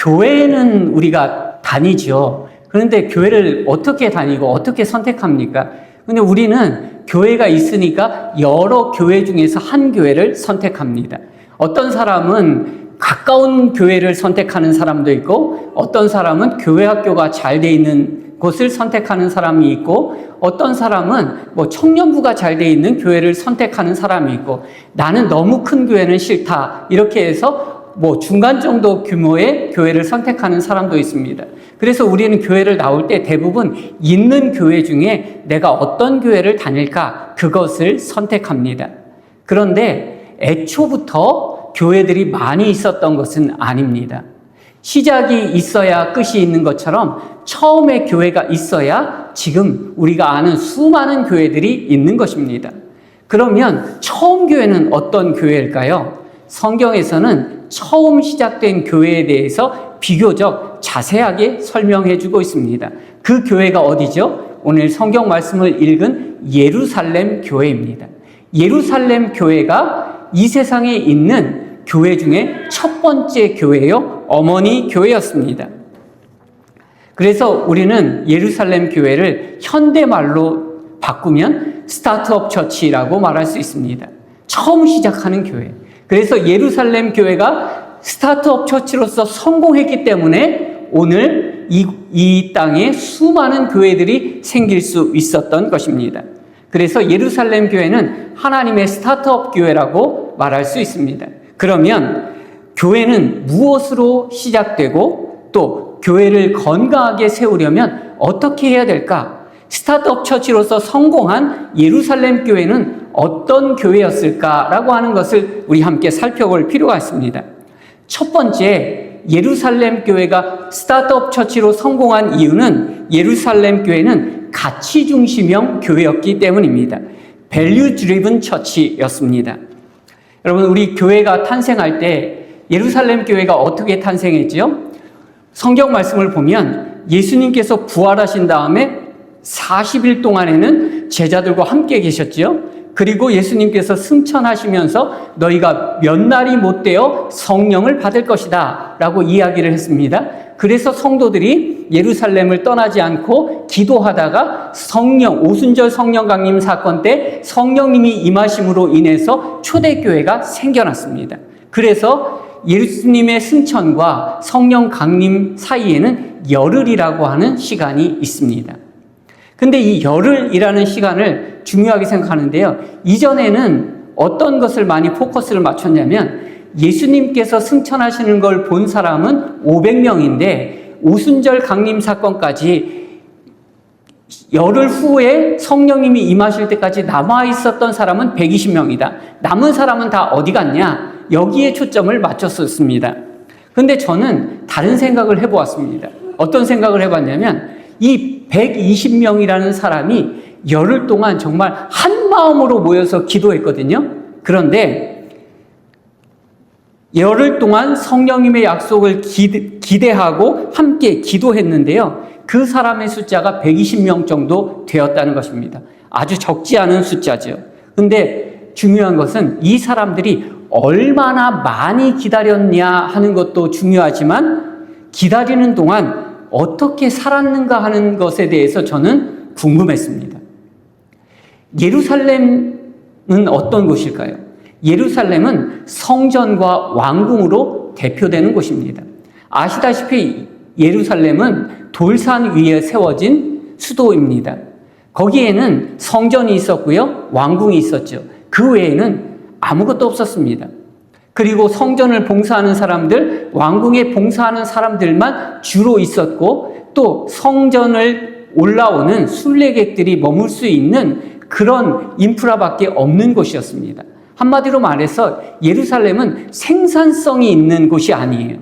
교회는 우리가 다니죠. 그런데 교회를 어떻게 다니고 어떻게 선택합니까? 근데 우리는 교회가 있으니까 여러 교회 중에서 한 교회를 선택합니다. 어떤 사람은 가까운 교회를 선택하는 사람도 있고, 어떤 사람은 교회 학교가 잘 돼 있는 곳을 선택하는 사람이 있고, 어떤 사람은 청년부가 잘 돼 있는 교회를 선택하는 사람이 있고, 나는 너무 큰 교회는 싫다, 이렇게 해서 중간 정도 규모의 교회를 선택하는 사람도 있습니다. 그래서 우리는 교회를 나올 때 대부분 있는 교회 중에 내가 어떤 교회를 다닐까, 그것을 선택합니다. 그런데 애초부터 교회들이 많이 있었던 것은 아닙니다. 시작이 있어야 끝이 있는 것처럼 처음에 교회가 있어야 지금 우리가 아는 수많은 교회들이 있는 것입니다. 그러면 처음 교회는 어떤 교회일까요? 성경에서는 처음 시작된 교회에 대해서 비교적 자세하게 설명해 주고 있습니다. 그 교회가 어디죠? 오늘 성경 말씀을 읽은 예루살렘 교회입니다. 예루살렘 교회가 이 세상에 있는 교회 중에 첫 번째 교회요, 어머니 교회였습니다. 그래서 우리는 예루살렘 교회를 현대말로 바꾸면 스타트업 처치라고 말할 수 있습니다. 처음 시작하는 교회. 그래서 예루살렘 교회가 스타트업 처치로서 성공했기 때문에 오늘 이 땅에 수많은 교회들이 생길 수 있었던 것입니다. 그래서 예루살렘 교회는 하나님의 스타트업 교회라고 말할 수 있습니다. 그러면 교회는 무엇으로 시작되고 또 교회를 건강하게 세우려면 어떻게 해야 될까? 스타트업 처치로서 성공한 예루살렘 교회는 어떤 교회였을까라고 하는 것을 우리 함께 살펴볼 필요가 있습니다. 첫 번째, 예루살렘 교회가 스타트업 처치로 성공한 이유는 예루살렘 교회는 가치 중심형 교회였기 때문입니다. 밸류 드리븐 처치였습니다. 여러분, 우리 교회가 탄생할 때 예루살렘 교회가 어떻게 탄생했지요? 성경 말씀을 보면 예수님께서 부활하신 다음에 40일 동안에는 제자들과 함께 계셨지요. 그리고 예수님께서 승천하시면서 너희가 몇 날이 못 되어 성령을 받을 것이다 라고 이야기를 했습니다. 그래서 성도들이 예루살렘을 떠나지 않고 기도하다가 오순절 성령 강림 사건 때 성령님이 임하심으로 인해서 초대교회가 생겨났습니다. 그래서 예수님의 승천과 성령 강림 사이에는 열흘이라고 하는 시간이 있습니다. 근데 이 열흘이라는 시간을 중요하게 생각하는데요. 이전에는 어떤 것을 많이 포커스를 맞췄냐면 예수님께서 승천하시는 걸 본 사람은 500명인데 오순절 강림 사건까지 열흘 후에 성령님이 임하실 때까지 남아 있었던 사람은 120명이다. 남은 사람은 다 어디 갔냐? 여기에 초점을 맞췄었습니다. 근데 저는 다른 생각을 해보았습니다. 어떤 생각을 해봤냐면 이 120명이라는 사람이 열흘 동안 정말 한 마음으로 모여서 기도했거든요. 그런데 열흘 동안 성령님의 약속을 기대하고 함께 기도했는데요. 그 사람의 숫자가 120명 정도 되었다는 것입니다. 아주 적지 않은 숫자죠. 근데 중요한 것은 이 사람들이 얼마나 많이 기다렸냐 하는 것도 중요하지만 기다리는 동안 어떻게 살았는가 하는 것에 대해서 저는 궁금했습니다. 예루살렘은 어떤 곳일까요? 예루살렘은 성전과 왕궁으로 대표되는 곳입니다. 아시다시피 예루살렘은 돌산 위에 세워진 수도입니다. 거기에는 성전이 있었고요, 왕궁이 있었죠. 그 외에는 아무것도 없었습니다. 그리고 성전을 봉사하는 사람들, 왕궁에 봉사하는 사람들만 주로 있었고 또 성전을 올라오는 순례객들이 머물 수 있는 그런 인프라밖에 없는 곳이었습니다. 한마디로 말해서 예루살렘은 생산성이 있는 곳이 아니에요.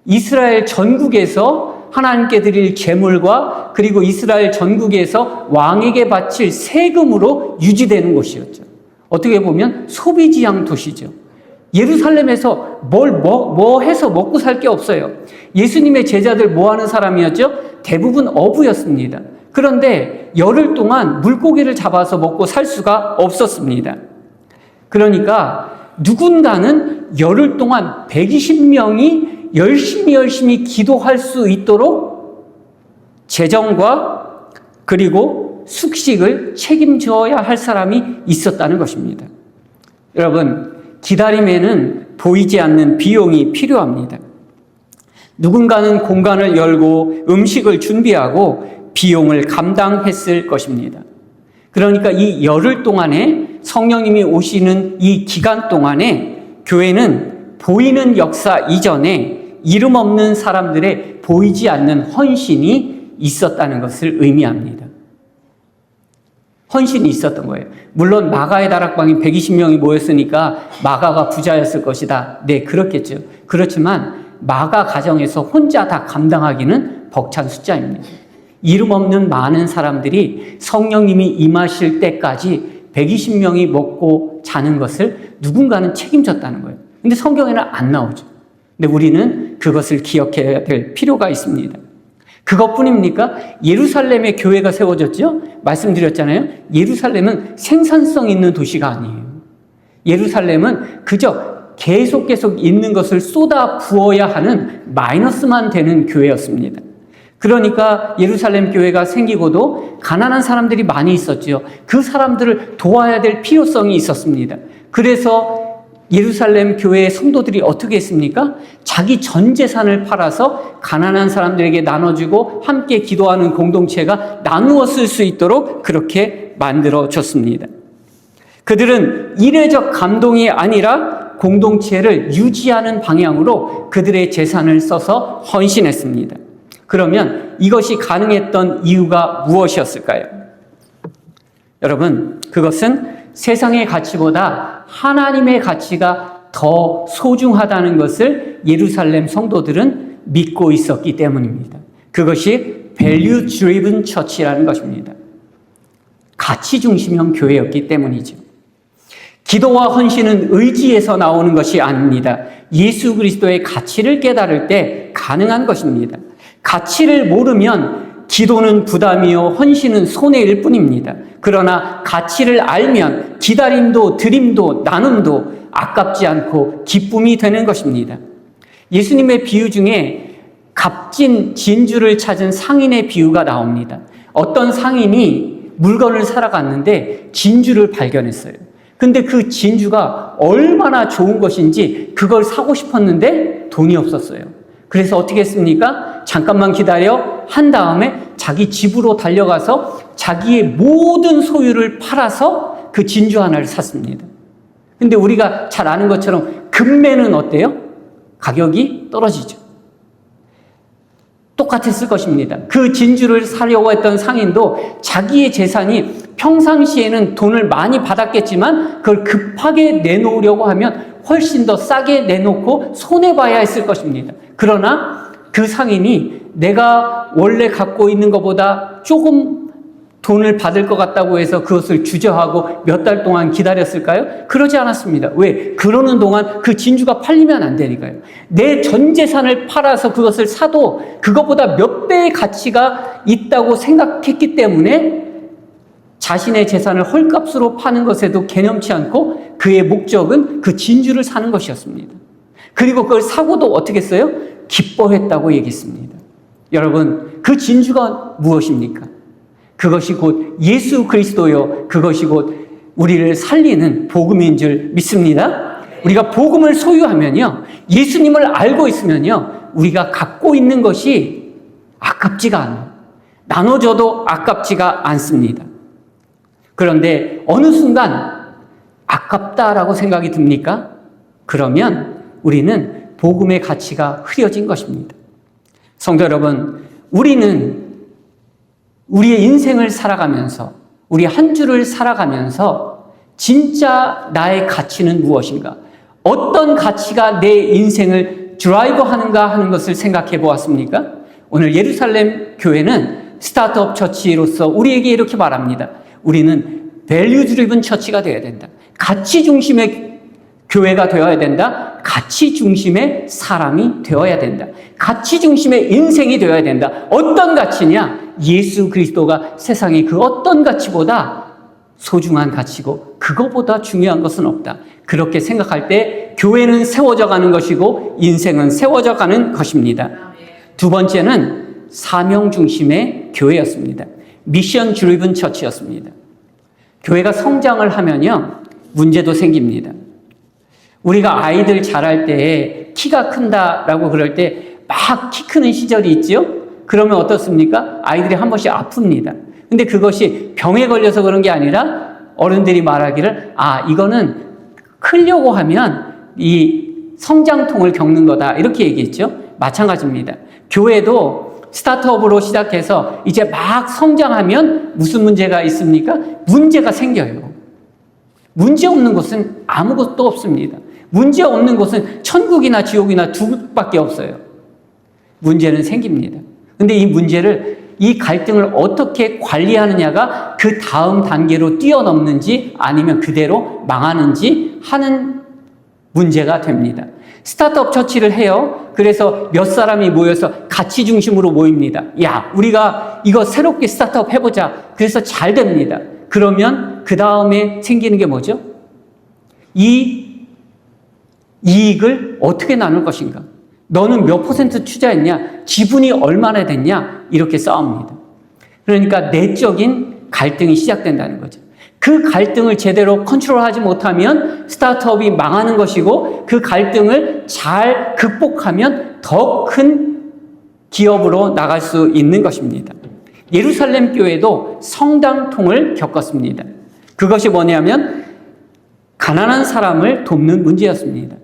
이스라엘 전국에서 하나님께 드릴 제물과 그리고 이스라엘 전국에서 왕에게 바칠 세금으로 유지되는 곳이었죠. 어떻게 보면 소비지향 도시죠. 예루살렘에서 뭐 해서 먹고 살 게 없어요. 예수님의 제자들 뭐 하는 사람이었죠? 대부분 어부였습니다. 그런데 열흘 동안 물고기를 잡아서 먹고 살 수가 없었습니다. 그러니까 누군가는 열흘 동안 120명이 열심히 기도할 수 있도록 재정과 그리고 숙식을 책임져야 할 사람이 있었다는 것입니다. 여러분, 기다림에는 보이지 않는 비용이 필요합니다. 누군가는 공간을 열고 음식을 준비하고 비용을 감당했을 것입니다. 그러니까 이 열흘 동안에 성령님이 오시는 이 기간 동안에 교회는 보이는 역사 이전에 이름 없는 사람들의 보이지 않는 헌신이 있었다는 것을 의미합니다. 헌신이 있었던 거예요. 물론 마가의 다락방에 120명이 모였으니까 마가가 부자였을 것이다. 네, 그렇겠죠. 그렇지만 마가 가정에서 혼자 다 감당하기는 벅찬 숫자입니다. 이름 없는 많은 사람들이 성령님이 임하실 때까지 120명이 먹고 자는 것을 누군가는 책임졌다는 거예요. 근데 성경에는 안 나오죠. 근데 우리는 그것을 기억해야 될 필요가 있습니다. 그것뿐입니까? 예루살렘에 교회가 세워졌죠? 말씀드렸잖아요. 예루살렘은 생산성 있는 도시가 아니에요. 예루살렘은 그저 계속 있는 것을 쏟아 부어야 하는 마이너스만 되는 교회였습니다. 그러니까 예루살렘 교회가 생기고도 가난한 사람들이 많이 있었죠. 그 사람들을 도와야 될 필요성이 있었습니다. 그래서 예루살렘 교회의 성도들이 어떻게 했습니까? 자기 전 재산을 팔아서 가난한 사람들에게 나눠주고 함께 기도하는 공동체가 나누어 쓸 수 있도록 그렇게 만들어졌습니다. 그들은 이례적 감동이 아니라 공동체를 유지하는 방향으로 그들의 재산을 써서 헌신했습니다. 그러면 이것이 가능했던 이유가 무엇이었을까요? 여러분, 그것은 세상의 가치보다 하나님의 가치가 더 소중하다는 것을 예루살렘 성도들은 믿고 있었기 때문입니다. 그것이 value driven church라는 것입니다. 가치 중심형 교회였기 때문이죠. 기도와 헌신은 의지에서 나오는 것이 아닙니다. 예수 그리스도의 가치를 깨달을 때 가능한 것입니다. 가치를 모르면 기도는 부담이요 헌신은 손해일 뿐입니다. 그러나 가치를 알면 기다림도 드림도 나눔도 아깝지 않고 기쁨이 되는 것입니다. 예수님의 비유 중에 값진 진주를 찾은 상인의 비유가 나옵니다. 어떤 상인이 물건을 사러 갔는데 진주를 발견했어요. 근데 그 진주가 얼마나 좋은 것인지 그걸 사고 싶었는데 돈이 없었어요. 그래서 어떻게 했습니까? 잠깐만 기다려 한 다음에 자기 집으로 달려가서 자기의 모든 소유를 팔아서 그 진주 하나를 샀습니다. 근데 우리가 잘 아는 것처럼 금매는 어때요? 가격이 떨어지죠. 똑같았을 것입니다. 그 진주를 사려고 했던 상인도 자기의 재산이 평상시에는 돈을 많이 받았겠지만 그걸 급하게 내놓으려고 하면 훨씬 더 싸게 내놓고 손해봐야 했을 것입니다. 그러나 그 상인이 내가 원래 갖고 있는 것보다 조금 돈을 받을 것 같다고 해서 그것을 주저하고 몇 달 동안 기다렸을까요? 그러지 않았습니다. 왜? 그러는 동안 그 진주가 팔리면 안 되니까요. 내 전 재산을 팔아서 그것을 사도 그것보다 몇 배의 가치가 있다고 생각했기 때문에 자신의 재산을 헐값으로 파는 것에도 개념치 않고 그의 목적은 그 진주를 사는 것이었습니다. 그리고 그걸 사고도 어떻게 했어요? 기뻐했다고 얘기했습니다. 여러분, 그 진주가 무엇입니까? 그것이 곧 예수 그리스도요. 그것이 곧 우리를 살리는 복음인 줄 믿습니다. 우리가 복음을 소유하면요. 예수님을 알고 있으면요. 우리가 갖고 있는 것이 아깝지가 않아요. 나눠줘도 아깝지가 않습니다. 그런데 어느 순간 아깝다라고 생각이 듭니까? 그러면 우리는 복음의 가치가 흐려진 것입니다. 성도 여러분, 우리는 우리의 인생을 살아가면서 우리 한 주를 살아가면서 진짜 나의 가치는 무엇인가? 어떤 가치가 내 인생을 드라이브 하는가 하는 것을 생각해 보았습니까? 오늘 예루살렘 교회는 스타트업 처치로서 우리에게 이렇게 말합니다. 우리는 밸류 드리븐 처치가 되어야 된다. 가치 중심의 교회가 되어야 된다. 가치 중심의 사람이 되어야 된다. 가치 중심의 인생이 되어야 된다. 어떤 가치냐? 예수 그리스도가 세상의 그 어떤 가치보다 소중한 가치고 그것보다 중요한 것은 없다. 그렇게 생각할 때 교회는 세워져 가는 것이고 인생은 세워져 가는 것입니다. 두 번째는 사명 중심의 교회였습니다. 미션 드리븐 처치였습니다. 교회가 성장을 하면요, 문제도 생깁니다. 우리가 아이들 자랄 때 키가 큰다라고 그럴 때 막 키 크는 시절이 있죠? 그러면 어떻습니까? 아이들이 한 번씩 아픕니다. 근데 그것이 병에 걸려서 그런 게 아니라 어른들이 말하기를, 이거는 크려고 하면 이 성장통을 겪는 거다, 이렇게 얘기했죠. 마찬가지입니다. 교회도 스타트업으로 시작해서 이제 막 성장하면 무슨 문제가 있습니까? 문제가 생겨요. 문제 없는 곳은 아무것도 없습니다. 문제 없는 곳은 천국이나 지옥이나 두 곳밖에 없어요. 문제는 생깁니다. 근데 이 문제를, 이 갈등을 어떻게 관리하느냐가 그 다음 단계로 뛰어넘는지 아니면 그대로 망하는지 하는 문제가 됩니다. 스타트업 처치를 해요. 그래서 몇 사람이 모여서 가치 중심으로 모입니다. 야, 우리가 이거 새롭게 스타트업 해보자. 그래서 잘 됩니다. 그러면 그 다음에 생기는 게 뭐죠? 이 이익을 어떻게 나눌 것인가? 너는 몇 퍼센트 투자했냐? 지분이 얼마나 됐냐? 이렇게 싸웁니다. 그러니까 내적인 갈등이 시작된다는 거죠. 그 갈등을 제대로 컨트롤하지 못하면 스타트업이 망하는 것이고, 그 갈등을 잘 극복하면 더 큰 기업으로 나갈 수 있는 것입니다. 예루살렘 교회도 성당통을 겪었습니다. 그것이 뭐냐면 가난한 사람을 돕는 문제였습니다.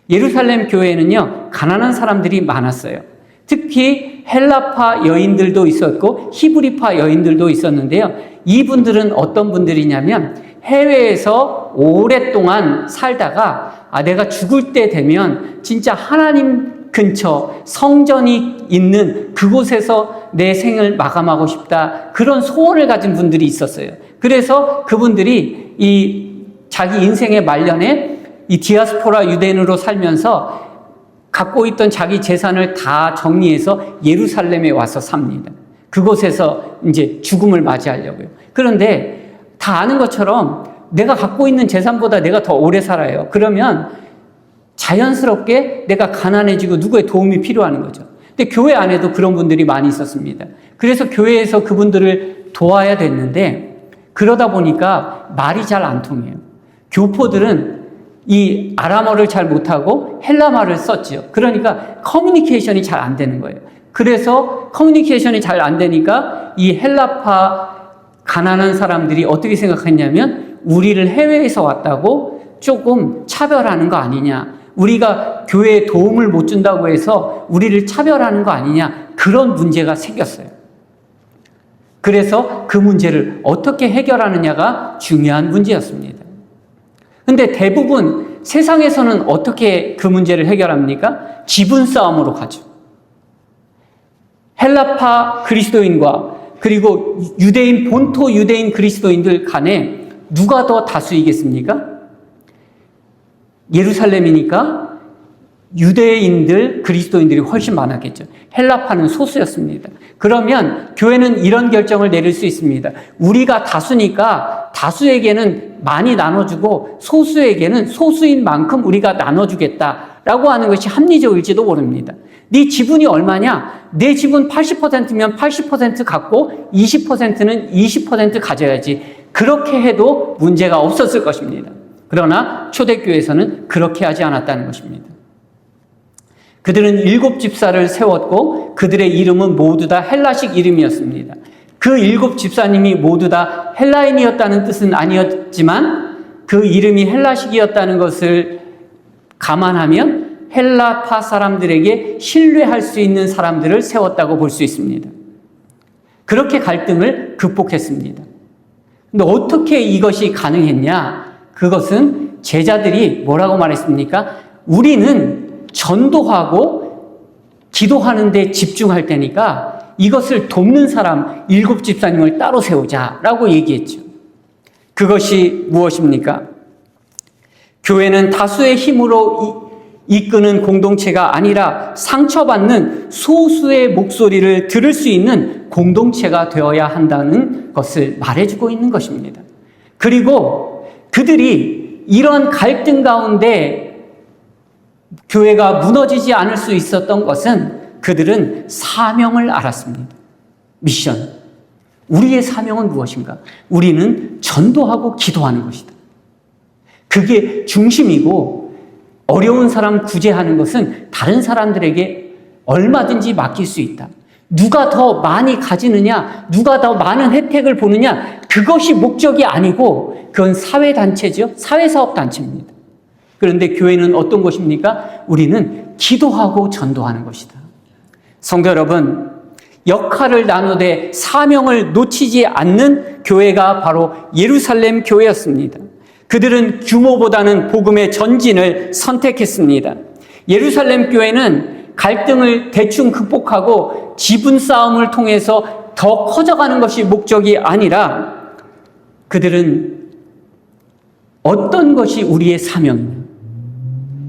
예루살렘 교회에는요, 가난한 사람들이 많았어요. 특히 헬라파 여인들도 있었고 히브리파 여인들도 있었는데요. 이분들은 어떤 분들이냐면 해외에서 오랫동안 살다가 내가 죽을 때 되면 진짜 하나님 근처 성전이 있는 그곳에서 내 생을 마감하고 싶다, 그런 소원을 가진 분들이 있었어요. 그래서 그분들이 이 자기 인생의 말년에 이 디아스포라 유대인으로 살면서 갖고 있던 자기 재산을 다 정리해서 예루살렘에 와서 삽니다. 그곳에서 이제 죽음을 맞이하려고요. 그런데 다 아는 것처럼 내가 갖고 있는 재산보다 내가 더 오래 살아요. 그러면 자연스럽게 내가 가난해지고 누구의 도움이 필요한 거죠. 근데 교회 안에도 그런 분들이 많이 있었습니다. 그래서 교회에서 그분들을 도와야 됐는데, 그러다 보니까 말이 잘 안 통해요. 교포들은 이 아람어를 잘 못하고 헬라말을 썼죠. 그러니까 커뮤니케이션이 잘 안 되는 거예요. 그래서 커뮤니케이션이 잘 안 되니까 이 헬라파 가난한 사람들이 어떻게 생각했냐면, 우리를 해외에서 왔다고 조금 차별하는 거 아니냐, 우리가 교회에 도움을 못 준다고 해서 우리를 차별하는 거 아니냐, 그런 문제가 생겼어요. 그래서 그 문제를 어떻게 해결하느냐가 중요한 문제였습니다. 근데 대부분 세상에서는 어떻게 그 문제를 해결합니까? 지분 싸움으로 가죠. 헬라파 그리스도인과 그리고 유대인, 본토 유대인 그리스도인들 간에 누가 더 다수이겠습니까? 예루살렘이니까 유대인들, 그리스도인들이 훨씬 많았겠죠. 헬라파는 소수였습니다. 그러면 교회는 이런 결정을 내릴 수 있습니다. 우리가 다수니까 다수에게는 많이 나눠주고 소수에게는 소수인 만큼 우리가 나눠주겠다라고 하는 것이 합리적일지도 모릅니다. 네 지분이 얼마냐? 내 지분 80%면 80% 갖고 20%는 20% 가져야지. 그렇게 해도 문제가 없었을 것입니다. 그러나 초대교회에서는 그렇게 하지 않았다는 것입니다. 그들은 7 집사를 세웠고 그들의 이름은 모두 다 헬라식 이름이었습니다. 그 7 집사님이 모두 다 헬라인이었다는 뜻은 아니었지만 그 이름이 헬라식이었다는 것을 감안하면 헬라파 사람들에게 신뢰할 수 있는 사람들을 세웠다고 볼 수 있습니다. 그렇게 갈등을 극복했습니다. 근데 어떻게 이것이 가능했냐? 그것은 제자들이 뭐라고 말했습니까? 우리는 전도하고 기도하는 데 집중할 테니까 이것을 돕는 사람 7 집사님을 따로 세우자라고 얘기했죠. 그것이 무엇입니까? 교회는 다수의 힘으로 이끄는 공동체가 아니라 상처받는 소수의 목소리를 들을 수 있는 공동체가 되어야 한다는 것을 말해주고 있는 것입니다. 그리고 그들이 이런 갈등 가운데 교회가 무너지지 않을 수 있었던 것은 그들은 사명을 알았습니다. 미션. 우리의 사명은 무엇인가? 우리는 전도하고 기도하는 것이다. 그게 중심이고, 어려운 사람 구제하는 것은 다른 사람들에게 얼마든지 맡길 수 있다. 누가 더 많이 가지느냐, 누가 더 많은 혜택을 보느냐, 그것이 목적이 아니고 그건 사회단체죠. 사회사업단체입니다. 그런데 교회는 어떤 것입니까? 우리는 기도하고 전도하는 것이다. 성도 여러분, 역할을 나누되 사명을 놓치지 않는 교회가 바로 예루살렘 교회였습니다. 그들은 규모보다는 복음의 전진을 선택했습니다. 예루살렘 교회는 갈등을 대충 극복하고 지분 싸움을 통해서 더 커져가는 것이 목적이 아니라 그들은 어떤 것이 우리의 사명이냐,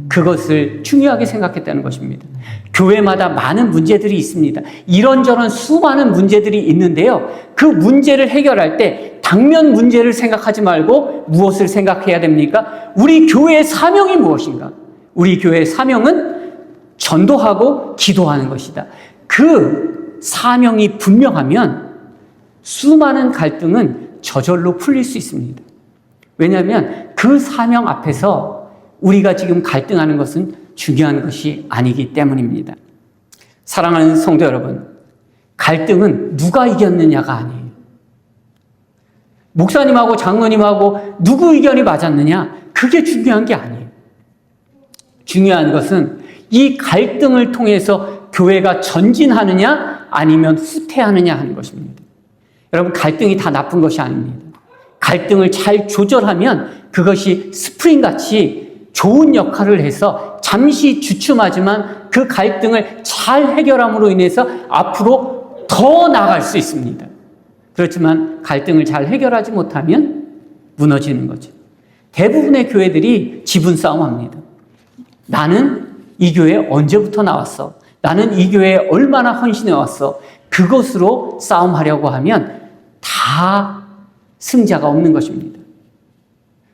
그것을 중요하게 생각했다는 것입니다. 교회마다 많은 문제들이 있습니다. 이런저런 수많은 문제들이 있는데요. 그 문제를 해결할 때 당면 문제를 생각하지 말고 무엇을 생각해야 됩니까? 우리 교회의 사명이 무엇인가? 우리 교회의 사명은 전도하고 기도하는 것이다. 그 사명이 분명하면 수많은 갈등은 저절로 풀릴 수 있습니다. 왜냐하면 그 사명 앞에서 우리가 지금 갈등하는 것은 중요한 것이 아니기 때문입니다. 사랑하는 성도 여러분, 갈등은 누가 이겼느냐가 아니에요. 목사님하고 장로님하고 누구 의견이 맞았느냐, 그게 중요한 게 아니에요. 중요한 것은 이 갈등을 통해서 교회가 전진하느냐 아니면 후퇴하느냐 하는 것입니다. 여러분, 갈등이 다 나쁜 것이 아닙니다. 갈등을 잘 조절하면 그것이 스프링같이 좋은 역할을 해서 잠시 주춤하지만 그 갈등을 잘 해결함으로 인해서 앞으로 더 나아갈 수 있습니다. 그렇지만 갈등을 잘 해결하지 못하면 무너지는 거죠. 대부분의 교회들이 지분 싸움합니다. 나는 이 교회에 언제부터 나왔어? 나는 이 교회에 얼마나 헌신해 왔어? 그것으로 싸움하려고 하면 다 승자가 없는 것입니다.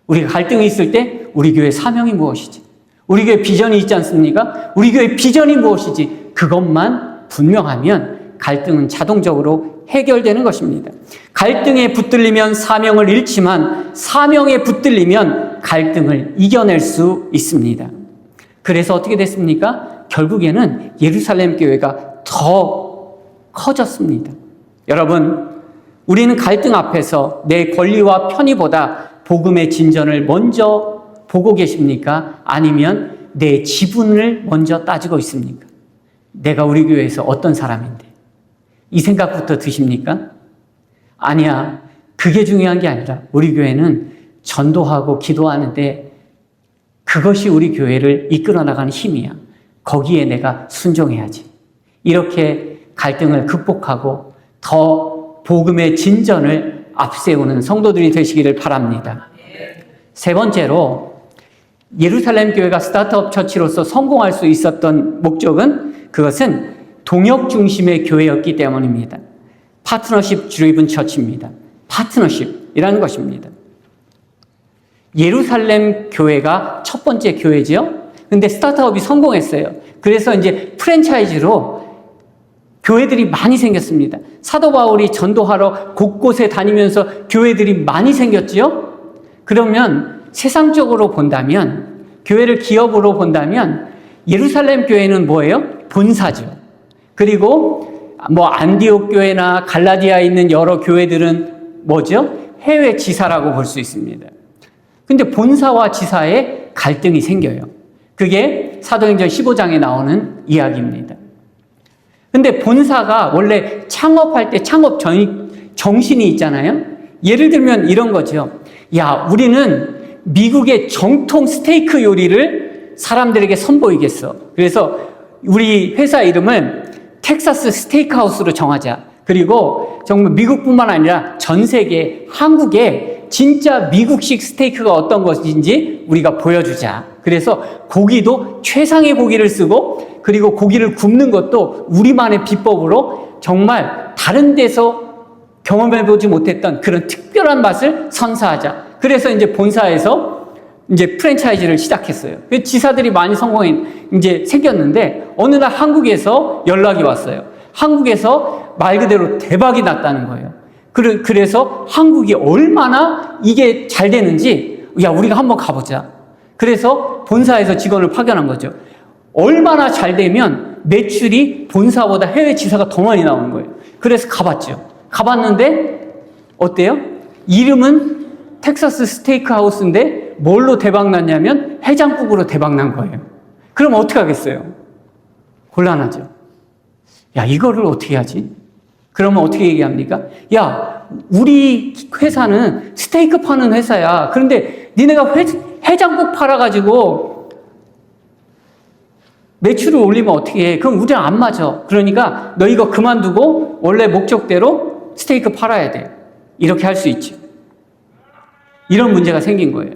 우리가 갈등이 있을 때 우리 교회 사명이 무엇이지? 우리 교회 비전이 있지 않습니까? 우리 교회 비전이 무엇이지? 그것만 분명하면 갈등은 자동적으로 해결되는 것입니다. 갈등에 붙들리면 사명을 잃지만 사명에 붙들리면 갈등을 이겨낼 수 있습니다. 그래서 어떻게 됐습니까? 결국에는 예루살렘 교회가 더 커졌습니다. 여러분, 우리는 갈등 앞에서 내 권리와 편의보다 복음의 진전을 먼저 보고 계십니까? 아니면 내 지분을 먼저 따지고 있습니까? 내가 우리 교회에서 어떤 사람인데? 이 생각부터 드십니까? 아니야. 그게 중요한 게 아니라 우리 교회는 전도하고 기도하는데 그것이 우리 교회를 이끌어 나가는 힘이야. 거기에 내가 순종해야지. 이렇게 갈등을 극복하고 더 복음의 진전을 앞세우는 성도들이 되시기를 바랍니다. 세 번째로, 예루살렘 교회가 스타트업 처치로서 성공할 수 있었던 목적은 그것은 동역 중심의 교회였기 때문입니다. 파트너십 드리븐 처치입니다. 파트너십이라는 것입니다. 예루살렘 교회가 첫 번째 교회죠. 근데 스타트업이 성공했어요. 그래서 이제 프랜차이즈로 교회들이 많이 생겼습니다. 사도 바울이 전도하러 곳곳에 다니면서 교회들이 많이 생겼지요. 그러면 세상적으로 본다면, 교회를 기업으로 본다면 예루살렘 교회는 뭐예요? 본사죠. 그리고 안디옥 교회나 갈라디아에 있는 여러 교회들은 뭐죠? 해외 지사라고 볼 수 있습니다. 근데 본사와 지사에 갈등이 생겨요. 그게 사도행전 15장에 나오는 이야기입니다. 근데 본사가 원래 창업할 때 창업 정신이 있잖아요. 예를 들면 이런 거죠. 야, 우리는 미국의 정통 스테이크 요리를 사람들에게 선보이겠어. 그래서 우리 회사 이름을 텍사스 스테이크하우스로 정하자. 그리고 정말 미국뿐만 아니라 전 세계, 한국에 진짜 미국식 스테이크가 어떤 것인지 우리가 보여주자. 그래서 고기도 최상의 고기를 쓰고, 그리고 고기를 굽는 것도 우리만의 비법으로 정말 다른 데서 경험해보지 못했던 그런 특별한 맛을 선사하자. 그래서 이제 본사에서 이제 프랜차이즈를 시작했어요. 지사들이 많이 이제 생겼는데 어느 날 한국에서 연락이 왔어요. 한국에서 말 그대로 대박이 났다는 거예요. 그래서 한국이 얼마나 이게 잘 되는지 야 우리가 한번 가보자. 그래서 본사에서 직원을 파견한 거죠. 얼마나 잘 되면 매출이 본사보다 해외 지사가 더 많이 나오는 거예요. 그래서 가봤죠. 가봤는데 어때요? 이름은 텍사스 스테이크 하우스인데 뭘로 대박 났냐면 해장국으로 대박 난 거예요. 그럼 어떻게 하겠어요? 곤란하죠. 야, 이거를 어떻게 하지? 그러면 어떻게 얘기합니까? 야, 우리 회사는 스테이크 파는 회사야. 그런데 니네가 해장국 팔아가지고 매출을 올리면 어떻게 해? 그럼 우리랑 안 맞아. 그러니까 너 이거 그만두고 원래 목적대로 스테이크 팔아야 돼. 이렇게 할 수 있죠. 이런 문제가 생긴 거예요.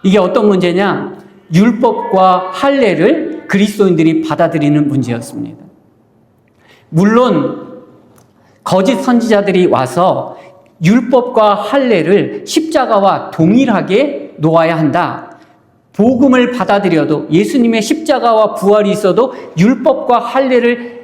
이게 어떤 문제냐? 율법과 할례를 그리스도인들이 받아들이는 문제였습니다. 물론 거짓 선지자들이 와서 율법과 할례를 십자가와 동일하게 놓아야 한다. 복음을 받아들여도 예수님의 십자가와 부활이 있어도 율법과 할례를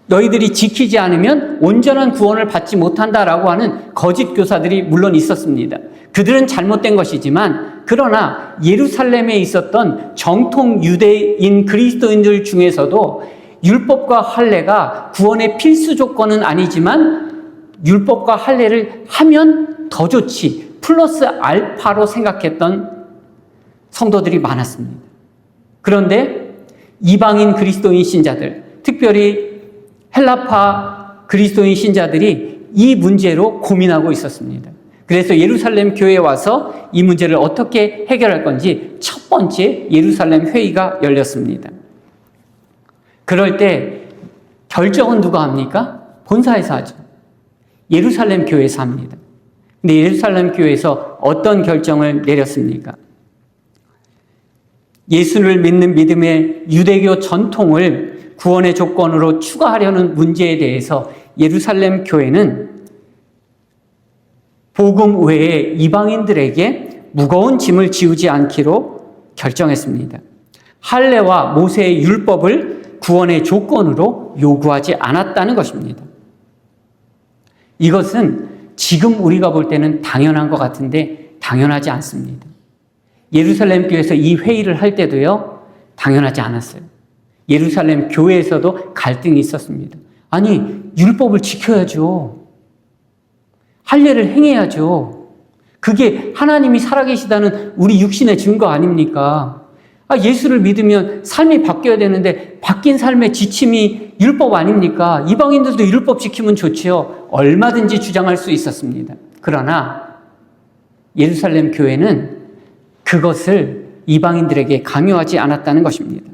너희들이 지키지 않으면 온전한 구원을 받지 못한다라고 하는 거짓 교사들이 물론 있었습니다. 그들은 잘못된 것이지만 그러나 예루살렘에 있었던 정통 유대인 그리스도인들 중에서도 율법과 할례가 구원의 필수 조건은 아니지만 율법과 할례를 하면 더 좋지 플러스 알파로 생각했던 성도들이 많았습니다. 그런데 이방인 그리스도인 신자들, 특별히 헬라파 그리스도인 신자들이 이 문제로 고민하고 있었습니다. 그래서 예루살렘 교회에 와서 이 문제를 어떻게 해결할 건지 첫 번째 예루살렘 회의가 열렸습니다. 그럴 때 결정은 누가 합니까? 본사에서 하죠. 예루살렘 교회에서 합니다. 근데 예루살렘 교회에서 어떤 결정을 내렸습니까? 예수를 믿는 믿음의 유대교 전통을 구원의 조건으로 추가하려는 문제에 대해서 예루살렘 교회는 복음 외에 이방인들에게 무거운 짐을 지우지 않기로 결정했습니다. 할례와 모세의 율법을 구원의 조건으로 요구하지 않았다는 것입니다. 이것은 지금 우리가 볼 때는 당연한 것 같은데 당연하지 않습니다. 예루살렘 교회에서 이 회의를 할 때도요, 당연하지 않았어요. 예루살렘 교회에서도 갈등이 있었습니다. 아니, 율법을 지켜야죠. 할례를 행해야죠. 그게 하나님이 살아계시다는 우리 육신의 증거 아닙니까? 예수를 믿으면 삶이 바뀌어야 되는데 바뀐 삶의 지침이 율법 아닙니까? 이방인들도 율법 지키면 좋지요. 얼마든지 주장할 수 있었습니다. 그러나 예루살렘 교회는 그것을 이방인들에게 강요하지 않았다는 것입니다.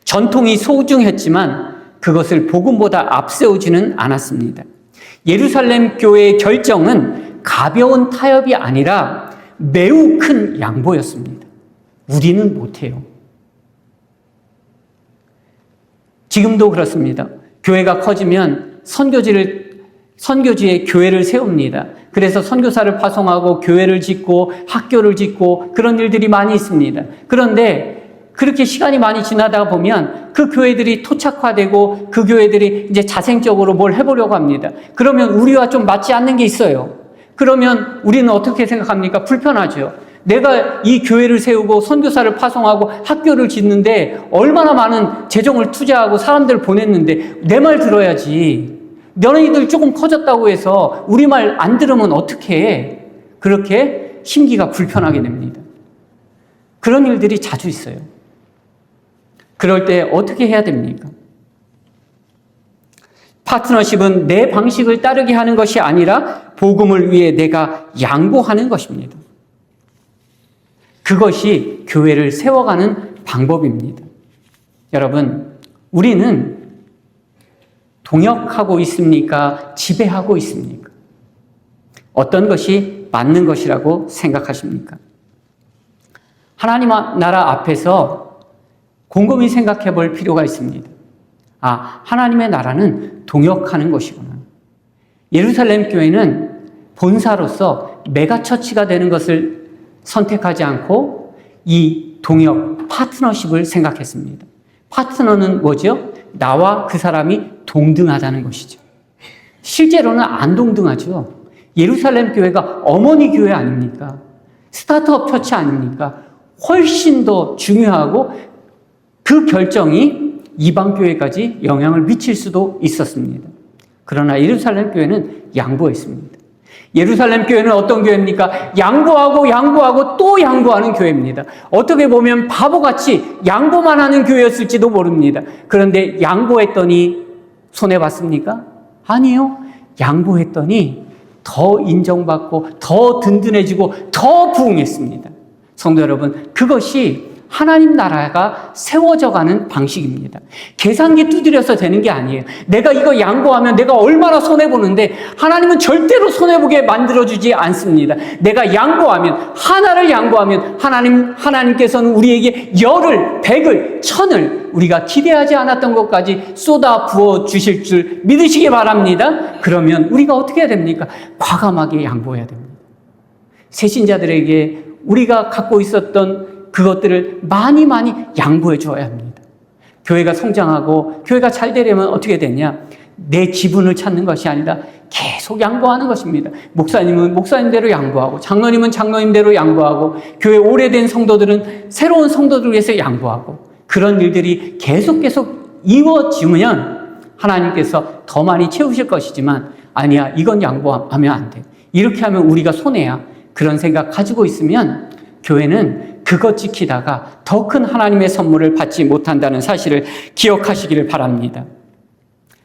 전통이 소중했지만 그것을 복음보다 앞세우지는 않았습니다. 예루살렘 교회의 결정은 가벼운 타협이 아니라 매우 큰 양보였습니다. 우리는 못해요. 지금도 그렇습니다. 교회가 커지면 선교지에 교회를 세웁니다. 그래서 선교사를 파송하고 교회를 짓고 학교를 짓고 그런 일들이 많이 있습니다. 그런데 그렇게 시간이 많이 지나다 보면 그 교회들이 토착화되고 그 교회들이 이제 자생적으로 뭘 해보려고 합니다. 그러면 우리와 좀 맞지 않는 게 있어요. 그러면 우리는 어떻게 생각합니까? 불편하죠. 내가 이 교회를 세우고 선교사를 파송하고 학교를 짓는데 얼마나 많은 재정을 투자하고 사람들을 보냈는데 내 말 들어야지. 너희들 조금 커졌다고 해서 우리 말 안 들으면 어떻게 해? 그렇게 심기가 불편하게 됩니다. 그런 일들이 자주 있어요. 그럴 때 어떻게 해야 됩니까? 파트너십은 내 방식을 따르게 하는 것이 아니라 복음을 위해 내가 양보하는 것입니다. 그것이 교회를 세워가는 방법입니다. 여러분, 우리는 동역하고 있습니까? 지배하고 있습니까? 어떤 것이 맞는 것이라고 생각하십니까? 하나님 나라 앞에서 곰곰이 생각해 볼 필요가 있습니다. 하나님의 나라는 동역하는 것이구나. 예루살렘 교회는 본사로서 메가처치가 되는 것을 선택하지 않고 이 동역 파트너십을 생각했습니다. 파트너는 뭐죠? 나와 그 사람이 동등하다는 것이죠. 실제로는 안 동등하죠. 예루살렘 교회가 어머니 교회 아닙니까? 스타트업 처치 아닙니까? 훨씬 더 중요하고 그 결정이 이방 교회까지 영향을 미칠 수도 있었습니다. 그러나 예루살렘 교회는 양보했습니다. 예루살렘 교회는 어떤 교회입니까? 양보하고 또 양보하는 교회입니다. 어떻게 보면 바보같이 양보만 하는 교회였을지도 모릅니다. 그런데 양보했더니 손해봤습니까? 아니요. 양보했더니 더 인정받고 더 든든해지고 더 부흥했습니다. 성도 여러분, 그것이 하나님 나라가 세워져가는 방식입니다. 계산기 두드려서 되는 게 아니에요. 내가 이거 양보하면 내가 얼마나 손해보는데 하나님은 절대로 손해보게 만들어주지 않습니다. 내가 양보하면, 하나를 양보하면 하나님께서는 우리에게 열을, 백을, 천을 우리가 기대하지 않았던 것까지 쏟아 부어 주실 줄 믿으시기 바랍니다. 그러면 우리가 어떻게 해야 됩니까? 과감하게 양보해야 됩니다. 새신자들에게 우리가 갖고 있었던 그것들을 많이 양보해 주어야 합니다. 교회가 성장하고 교회가 잘 되려면 어떻게 되냐? 내 지분을 찾는 것이 아니라 계속 양보하는 것입니다. 목사님은 목사님대로 양보하고, 장로님은 장로님대로 양보하고, 교회 오래된 성도들은 새로운 성도들을 위해서 양보하고, 그런 일들이 계속 이루어지면 하나님께서 더 많이 채우실 것이지만, 아니야, 이건 양보하면 안 돼. 이렇게 하면 우리가 손해야. 그런 생각 가지고 있으면 교회는 그것 지키다가 더 큰 하나님의 선물을 받지 못한다는 사실을 기억하시기를 바랍니다.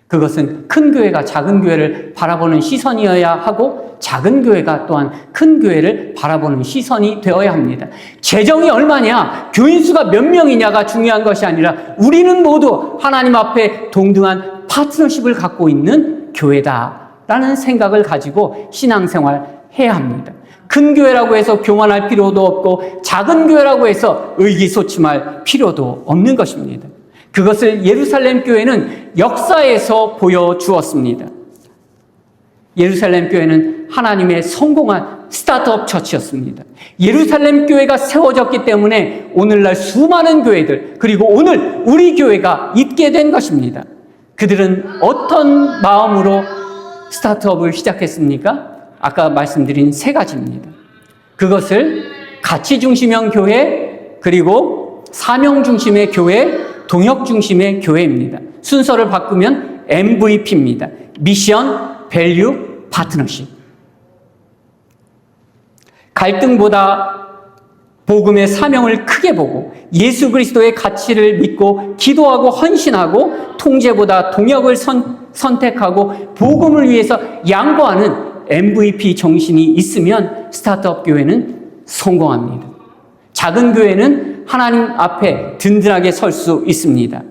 그것은 큰 교회가 작은 교회를 바라보는 시선이어야 하고, 작은 교회가 또한 큰 교회를 바라보는 시선이 되어야 합니다. 재정이 얼마냐, 교인 수가 몇 명이냐가 중요한 것이 아니라 우리는 모두 하나님 앞에 동등한 파트너십을 갖고 있는 교회다라는 생각을 가지고 신앙생활 해야 합니다. 큰 교회라고 해서 교만할 필요도 없고, 작은 교회라고 해서 의기소침할 필요도 없는 것입니다. 그것을 예루살렘 교회는 역사에서 보여주었습니다. 예루살렘 교회는 하나님의 성공한 스타트업 처치였습니다. 예루살렘 교회가 세워졌기 때문에 오늘날 수많은 교회들, 그리고 오늘 우리 교회가 있게 된 것입니다. 그들은 어떤 마음으로 스타트업을 시작했습니까? 아까 말씀드린 세 가지입니다. 그것을 가치 중심형 교회, 그리고 사명 중심의 교회, 동역 중심의 교회입니다. 순서를 바꾸면 MVP입니다. 미션, 밸류, 파트너십. 갈등보다 복음의 사명을 크게 보고 예수 그리스도의 가치를 믿고 기도하고 헌신하고, 통제보다 동역을 선택하고 복음을 위해서 양보하는 MVP 정신이 있으면 스타트업 교회는 성공합니다. 작은 교회는 하나님 앞에 든든하게 설 수 있습니다.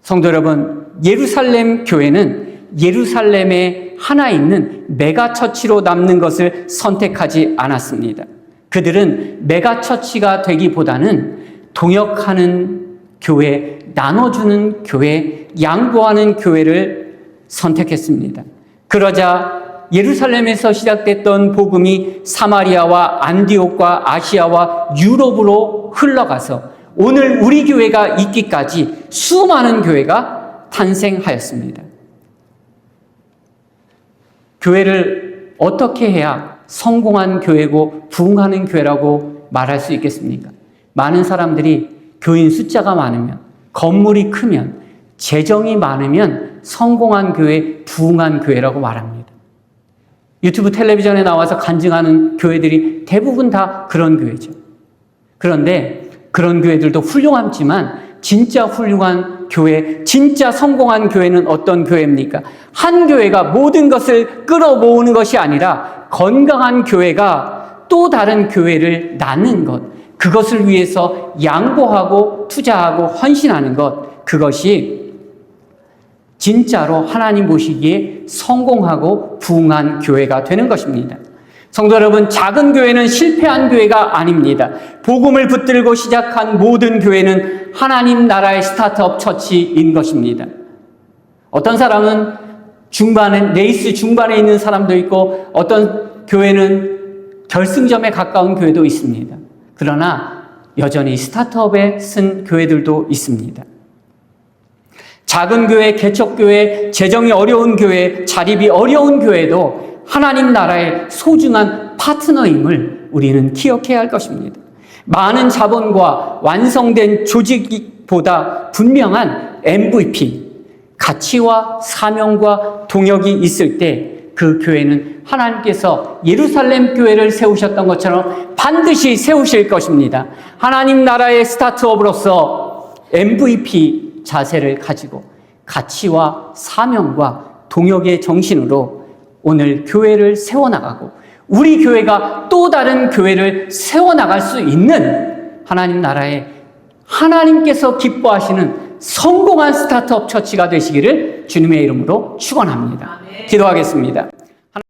성도 여러분, 예루살렘 교회는 예루살렘에 하나 있는 메가처치로 남는 것을 선택하지 않았습니다. 그들은 메가처치가 되기보다는 동역하는 교회, 나눠주는 교회, 양보하는 교회를 선택했습니다. 그러자 예루살렘에서 시작됐던 복음이 사마리아와 안디옥과 아시아와 유럽으로 흘러가서 오늘 우리 교회가 있기까지 수많은 교회가 탄생하였습니다. 교회를 어떻게 해야 성공한 교회고 부흥하는 교회라고 말할 수 있겠습니까? 많은 사람들이 교인 숫자가 많으면, 건물이 크면, 재정이 많으면 성공한 교회, 부흥한 교회라고 말합니다. 유튜브 텔레비전에 나와서 간증하는 교회들이 대부분 다 그런 교회죠. 그런데 그런 교회들도 훌륭하지만 진짜 훌륭한 교회, 진짜 성공한 교회는 어떤 교회입니까? 한 교회가 모든 것을 끌어모으는 것이 아니라 건강한 교회가 또 다른 교회를 낳는 것, 그것을 위해서 양보하고 투자하고 헌신하는 것, 그것이 진짜로 하나님 보시기에 성공하고 부흥한 교회가 되는 것입니다. 성도 여러분, 작은 교회는 실패한 교회가 아닙니다. 복음을 붙들고 시작한 모든 교회는 하나님 나라의 스타트업 처치인 것입니다. 어떤 사람은 레이스 중반에 있는 사람도 있고, 어떤 교회는 결승점에 가까운 교회도 있습니다. 그러나 여전히 스타트업에 쓴 교회들도 있습니다. 작은 교회, 개척교회, 재정이 어려운 교회, 자립이 어려운 교회도 하나님 나라의 소중한 파트너임을 우리는 기억해야 할 것입니다. 많은 자본과 완성된 조직보다 분명한 MVP, 가치와 사명과 동역이 있을 때 그 교회는 하나님께서 예루살렘 교회를 세우셨던 것처럼 반드시 세우실 것입니다. 하나님 나라의 스타트업으로서 MVP 자세를 가지고 가치와 사명과 동역의 정신으로 오늘 교회를 세워나가고 우리 교회가 또 다른 교회를 세워나갈 수 있는 하나님 나라의 하나님께서 기뻐하시는 성공한 스타트업 처치가 되시기를 주님의 이름으로 축원합니다. 기도하겠습니다.